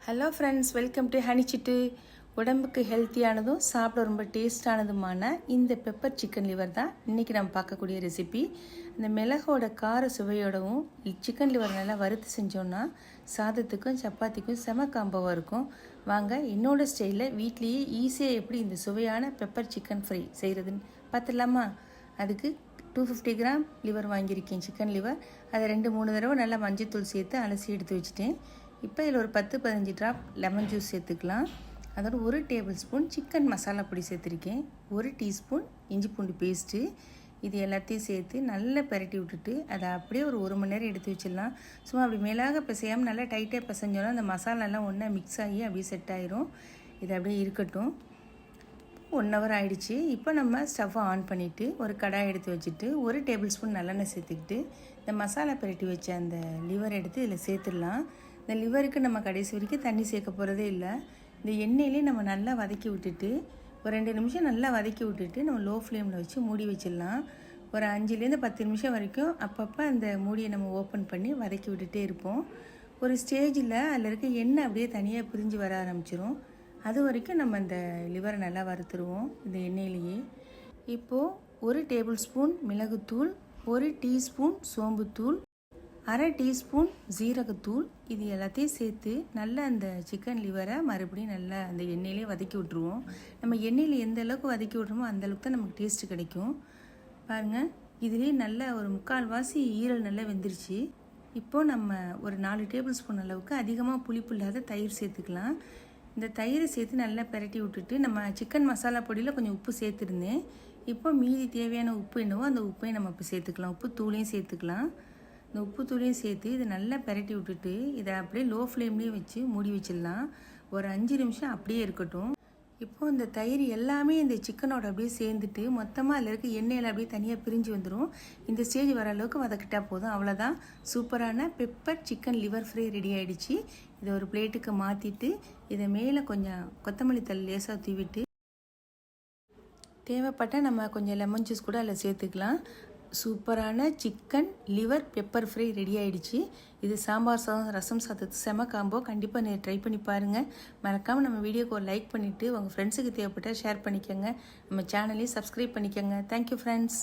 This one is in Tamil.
ஹலோ ஃப்ரெண்ட்ஸ், வெல்கம் டு ஹனிச்சிட்டு. உடம்புக்கு ஹெல்த்தியானதும் சாப்பிட ரொம்ப டேஸ்டானதுமான இந்த பெப்பர் சிக்கன் லிவர் தான் இன்றைக்கி நம்ம பார்க்கக்கூடிய ரெசிபி. இந்த மிளகோட கார சுவையோடவும் சிக்கன் லிவர் நல்லா வறுத்து செஞ்சோன்னா சாதத்துக்கும் சப்பாத்திக்கும் செம காம்போவாக இருக்கும். வாங்க என்னோடய ஸ்டைலில் வீட்லேயே ஈஸியாக எப்படி இந்த சுவையான பெப்பர் சிக்கன் ஃப்ரை செய்கிறதுன்னு பார்த்துடலாமா? அதுக்கு 250 கிராம் லிவர் வாங்கியிருக்கேன், சிக்கன் லிவர். அதை 2-3 தடவை நல்லா மஞ்சத்தூள் சேர்த்து அலசி எடுத்து வச்சுட்டேன். இப்போ இதில் ஒரு 10-15 ட்ராப் லெமன் ஜூஸ் சேர்த்துக்கலாம். அதோட 1 டேபிள் ஸ்பூன் சிக்கன் மசாலா பொடி சேர்த்துருக்கேன், 1 டீஸ்பூன் இஞ்சி பூண்டு பேஸ்ட்டு. இது எல்லாத்தையும் சேர்த்து நல்லா பரட்டி விட்டுட்டு அதை அப்படியே ஒரு 1 மணி நேரம் எடுத்து வச்சிடலாம். சும்மா அப்படி மேலாக பிசையாமல் நல்லா டைட்டாக பிசைஞ்சோன்னா அந்த மசாலாலாம் ஒன்றா மிக்ஸ் ஆகி அப்படியே செட் ஆயிரும். இது அப்படியே இருக்கட்டும். 1 ஹவர் ஆகிடுச்சு. இப்போ நம்ம ஸ்டவ்வை ஆன் பண்ணிவிட்டு ஒரு கடாய் எடுத்து வச்சுட்டு 1 டேபிள் ஸ்பூன் நல்லெண்ணெய் சேர்த்துக்கிட்டு இந்த மசாலா பரட்டி வச்ச அந்த லிவர் எடுத்து இதில் சேர்த்துடலாம். இந்த லிவருக்கு நம்ம கடைசி வரைக்கும் தண்ணி சேர்க்க போகிறதே இல்லை. இந்த எண்ணெயிலே நம்ம நல்லா வதக்கி விட்டுட்டு ஒரு 2 நிமிஷம் நல்லா வதக்கி விட்டுட்டு நம்ம லோ ஃப்ளேமில் வச்சு மூடி வச்சிடலாம். ஒரு 5-10 நிமிஷம் வரைக்கும் அப்பப்போ அந்த மூடியை நம்ம ஓப்பன் பண்ணி வதக்கி விட்டுட்டே இருப்போம். ஒரு ஸ்டேஜில் அதில் இருக்க எண்ணெய் அப்படியே தனியாக பிரிஞ்சு வர ஆரம்பிச்சிரும். அது வரைக்கும் நம்ம இந்த லிவரை நல்லா வறுத்துருவோம் இந்த எண்ணெயிலேயே. இப்போது 1 டேபிள் ஸ்பூன் மிளகுத்தூள், 1 டீஸ்பூன் சோம்புத்தூள், 1/2 டீஸ்பூன் ஜீரகத்தூள், இது எல்லாத்தையும் சேர்த்து நல்லா அந்த சிக்கன் லிவரை மறுபடியும் நல்லா அந்த எண்ணெயிலே வதக்கி விட்ருவோம். நம்ம எண்ணெயில் எந்த அளவுக்கு வதக்கி விட்றோமோ அந்தளவுக்கு தான் நமக்கு டேஸ்ட்டு கிடைக்கும். பாருங்கள், இதுலேயே நல்லா ஒரு 3/4 ஈரல் நல்லா வெந்துருச்சு. இப்போது நம்ம ஒரு 4 டேபிள் ஸ்பூன் அளவுக்கு அதிகமாக புளிப்பு இல்லாத தயிர் சேர்த்துக்கலாம். இந்த தயிரை சேர்த்து நல்லா பிரட்டி விட்டுட்டு நம்ம சிக்கன் மசாலா பொடியில் கொஞ்சம் உப்பு சேர்த்துருந்தேன். இப்போ மீதி தேவையான உப்பு என்னவோ அந்த உப்பையும் நம்ம இப்போ சேர்த்துக்கலாம். உப்பு தூளையும் சேர்த்துக்கலாம். இந்த உப்பு தூளையும் சேர்த்து இதை நல்லா பிரட்டி விட்டுட்டு இதை அப்படியே லோ ஃப்ளேம்லேயே வச்சு மூடி வச்சிடலாம். ஒரு 5 நிமிஷம் அப்படியே இருக்கட்டும். இப்போது இந்த தயிர் எல்லாமே இந்த சிக்கனோட அப்படியே சேர்ந்துட்டு மொத்தமாக அதில் இருக்க எண்ணெயில் அப்படியே தனியாக பிரிஞ்சு வந்துடும். இந்த ஸ்டேஜ் வர அளவுக்கு வதக்கிட்டால் போதும். அவ்வளோதான், சூப்பரான pepper chicken liver fry ready ஆகிடுச்சு. இதை ஒரு பிளேட்டுக்கு மாற்றிட்டு இதை மேலே கொஞ்சம் கொத்தமல்லி தழை லேசாக தூவிட்டு தேவைப்பட்டால் நம்ம கொஞ்சம் லெமன் ஜூஸ் கூட அதில் சேர்த்துக்கலாம். சூப்பரான chicken liver pepper fry ready ஆகிடுச்சு. இது சாம்பார் சாதம், ரசம் சாதத்துக்கு செம காம்போ. கண்டிப்பாக நீங்கள் ட்ரை பண்ணி பாருங்கள். மறக்காமல் நம்ம வீடியோக்கு ஒரு லைக் பண்ணிவிட்டு உங்கள் ஃப்ரெண்ட்ஸுக்கு தேவைப்பட்டால் ஷேர் பண்ணிக்கோங்க. நம்ம சேனலையும் சப்ஸ்கிரைப் பண்ணிக்கோங்க. Thank you friends.